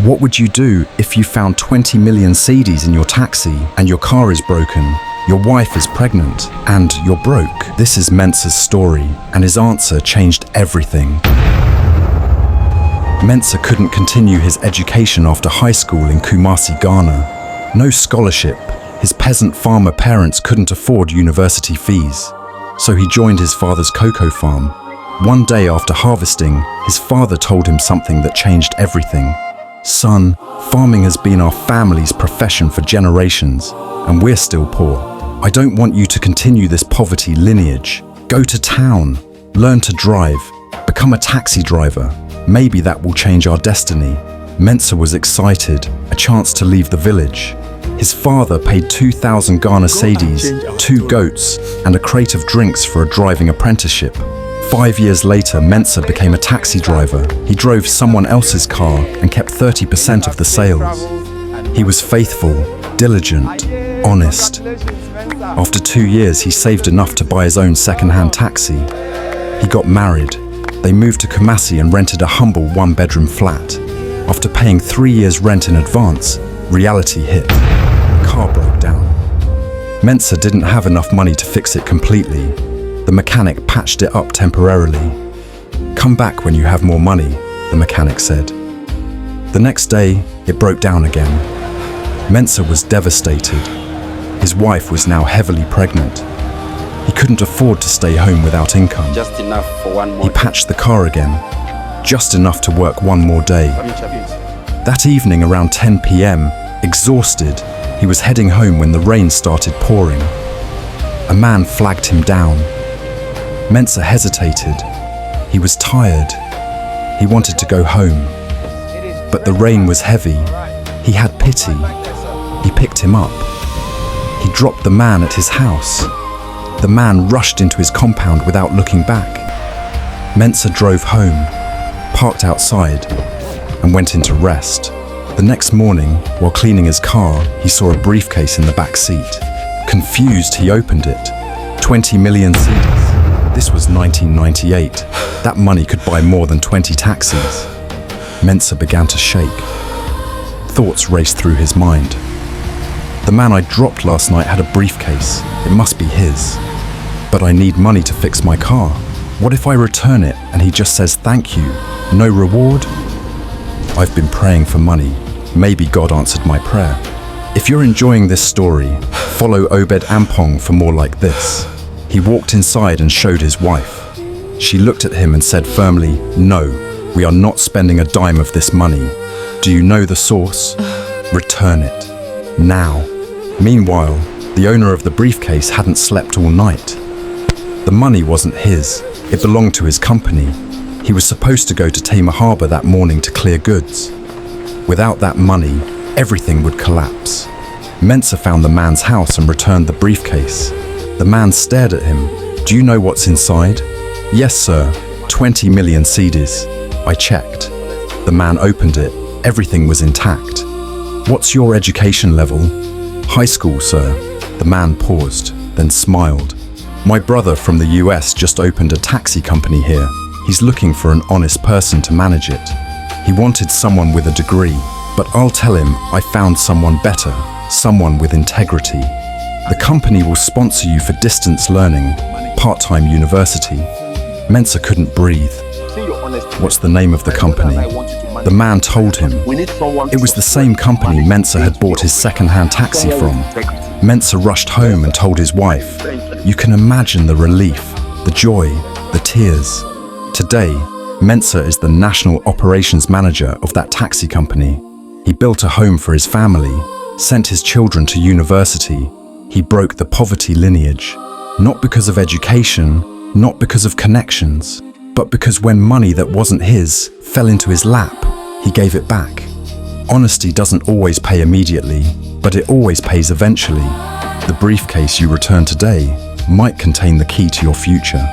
What would you do if you found 20 million Cedis in your taxi and your car is broken, your wife is pregnant, and you're broke? This is Mensah's story, and his answer changed everything. Mensah couldn't continue his education after high school in Kumasi, Ghana. No scholarship. His peasant farmer parents couldn't afford university fees. So he joined his father's cocoa farm. One day after harvesting, his father told him something that changed everything. Son, farming has been our family's profession for generations, and we're still poor. I don't want you to continue this poverty lineage. Go to town, learn to drive, become a taxi driver. Maybe that will change our destiny. Mensah was excited, a chance to leave the village. His father paid 2,000 Ghana Cedis, 2 goats, and a crate of drinks for a driving apprenticeship. 5 years later, Mensah became a taxi driver. He drove someone else's car and kept 30% of the sales. He was faithful, diligent, honest. After 2 years, he saved enough to buy his own second-hand taxi. He got married. They moved to Kumasi and rented a humble 1-bedroom flat. After paying 3 years' rent in advance, reality hit. The car broke down. Mensah didn't have enough money to fix it completely. The mechanic patched it up temporarily. "Come back when you have more money," the mechanic said. The next day, it broke down again. Mensah was devastated. His wife was now heavily pregnant. He couldn't afford to stay home without income. Just enough for one more. He patched the car again, just enough to work one more day. That evening around 10 p.m., exhausted, he was heading home when the rain started pouring. A man flagged him down. Mensah hesitated. He was tired. He wanted to go home. But the rain was heavy. He had pity. He picked him up. He dropped the man at his house. The man rushed into his compound without looking back. Mensah drove home, parked outside, and went into rest. The next morning, while cleaning his car, he saw a briefcase in the back seat. Confused, he opened it. 20 million Cedis. This was 1998. That money could buy more than 20 taxis. Mensah began to shake. Thoughts raced through his mind. The man I dropped last night had a briefcase. It must be his. But I need money to fix my car. What if I return it and he just says thank you? No reward? I've been praying for money. Maybe God answered my prayer. If you're enjoying this story, follow Obed Ampong for more like this. He walked inside and showed his wife. She looked at him and said firmly, "No, we are not spending a dime of this money. Do you know the source? Return it. Now." Meanwhile, the owner of the briefcase hadn't slept all night. The money wasn't his. It belonged to his company. He was supposed to go to Tamar Harbor that morning to clear goods. Without that money, everything would collapse. Mensah found the man's house and returned the briefcase. The man stared at him. "Do you know what's inside?" "Yes, sir, 20 million Cedis. I checked." The man opened it. Everything was intact. "What's your education level?" "High school, sir." The man paused, then smiled. "My brother from the US just opened a taxi company here. He's looking for an honest person to manage it. He wanted someone with a degree, but I'll tell him I found someone better, someone with integrity. The company will sponsor you for distance learning, part-time university." Mensah couldn't breathe. "What's the name of the company?" The man told him. It was the same company Mensah had bought his second-hand taxi from. Mensah rushed home and told his wife. You can imagine the relief, the joy, the tears. Today, Mensah is the national operations manager of that taxi company. He built a home for his family, sent his children to university. He broke the poverty lineage, not because of education, not because of connections, but because when money that wasn't his fell into his lap, he gave it back. Honesty doesn't always pay immediately, but it always pays eventually. The briefcase you return today might contain the key to your future.